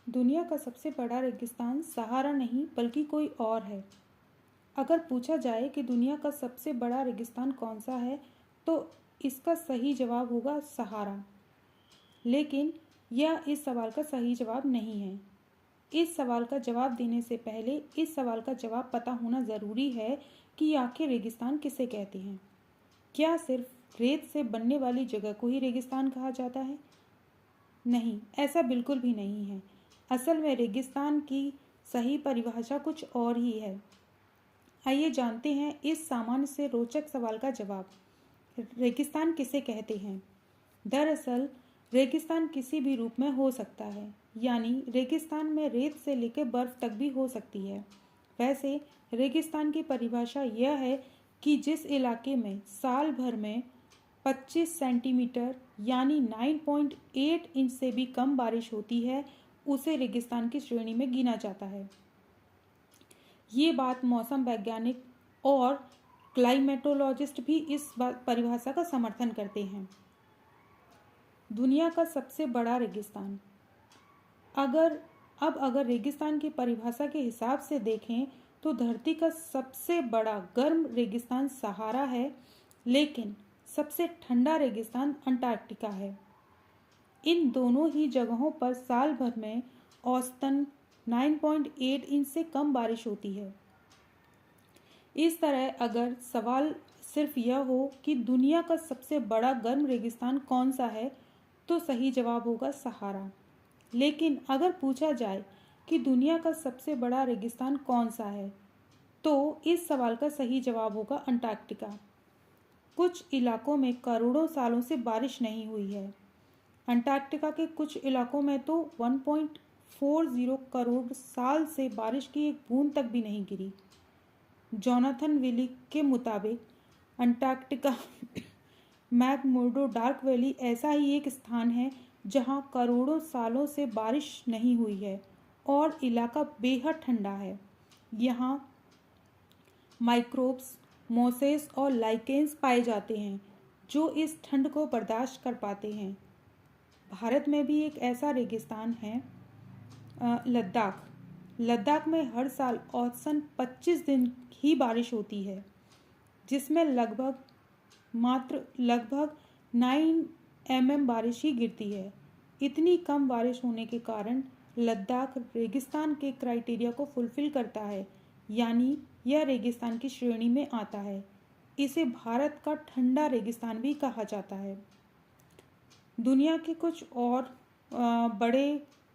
दुनिया का सबसे बड़ा रेगिस्तान सहारा नहीं बल्कि कोई और है। अगर पूछा जाए कि दुनिया का सबसे बड़ा रेगिस्तान कौन सा है, तो इसका सही जवाब होगा सहारा। लेकिन यह इस सवाल का सही जवाब नहीं है। इस सवाल का जवाब देने से पहले इस सवाल का जवाब पता होना ज़रूरी है कि आखिर रेगिस्तान किसे कहते हैं। क्या सिर्फ रेत से बनने वाली जगह को ही रेगिस्तान कहा जाता है? नहीं, ऐसा बिल्कुल भी नहीं है। असल में रेगिस्तान की सही परिभाषा कुछ और ही है। आइए जानते हैं इस सामान्य से रोचक सवाल का जवाब। रेगिस्तान किसे कहते हैं? दरअसल रेगिस्तान किसी भी रूप में हो सकता है, यानी रेगिस्तान में रेत से लेकर बर्फ तक भी हो सकती है। वैसे रेगिस्तान की परिभाषा यह है कि जिस इलाके में साल भर में 25 सेंटीमीटर यानी 9.8 इंच से भी कम बारिश होती है, उसे रेगिस्तान की श्रेणी में गिना जाता है। ये बात मौसम वैज्ञानिक और क्लाइमेटोलॉजिस्ट भी इस परिभाषा का समर्थन करते हैं। दुनिया का सबसे बड़ा रेगिस्तान। अगर रेगिस्तान की परिभाषा के हिसाब से देखें तो धरती का सबसे बड़ा गर्म रेगिस्तान सहारा है, लेकिन सबसे ठंडा रेगिस्तान अंटार्कटिका है। इन दोनों ही जगहों पर साल भर में औसतन 9.8 इंच से कम बारिश होती है। इस तरह अगर सवाल सिर्फ यह हो कि दुनिया का सबसे बड़ा गर्म रेगिस्तान कौन सा है, तो सही जवाब होगा सहारा। लेकिन अगर पूछा जाए कि दुनिया का सबसे बड़ा रेगिस्तान कौन सा है, तो इस सवाल का सही जवाब होगा अंटार्कटिका। कुछ इलाकों में करोड़ों सालों से बारिश नहीं हुई है। अंटार्कटिका के कुछ इलाकों में तो 1.40 करोड़ साल से बारिश की एक बूंद तक भी नहीं गिरी। जोनाथन विलिक के मुताबिक अंटार्कटिका मैकमुर्डो डार्क वैली ऐसा ही एक स्थान है जहां करोड़ों सालों से बारिश नहीं हुई है और इलाका बेहद ठंडा है। यहाँ माइक्रोब्स, मोसेस और लाइकेन्स पाए जाते हैं जो इस ठंड को बर्दाश्त कर पाते हैं। भारत में भी एक ऐसा रेगिस्तान है, लद्दाख। लद्दाख में हर साल औसतन 25 दिन ही बारिश होती है, जिसमें लगभग 9 mm बारिश ही गिरती है। इतनी कम बारिश होने के कारण लद्दाख रेगिस्तान के क्राइटेरिया को फुलफिल करता है, यानी यह रेगिस्तान की श्रेणी में आता है। इसे भारत का ठंडा रेगिस्तान भी कहा जाता है। दुनिया के कुछ और बड़े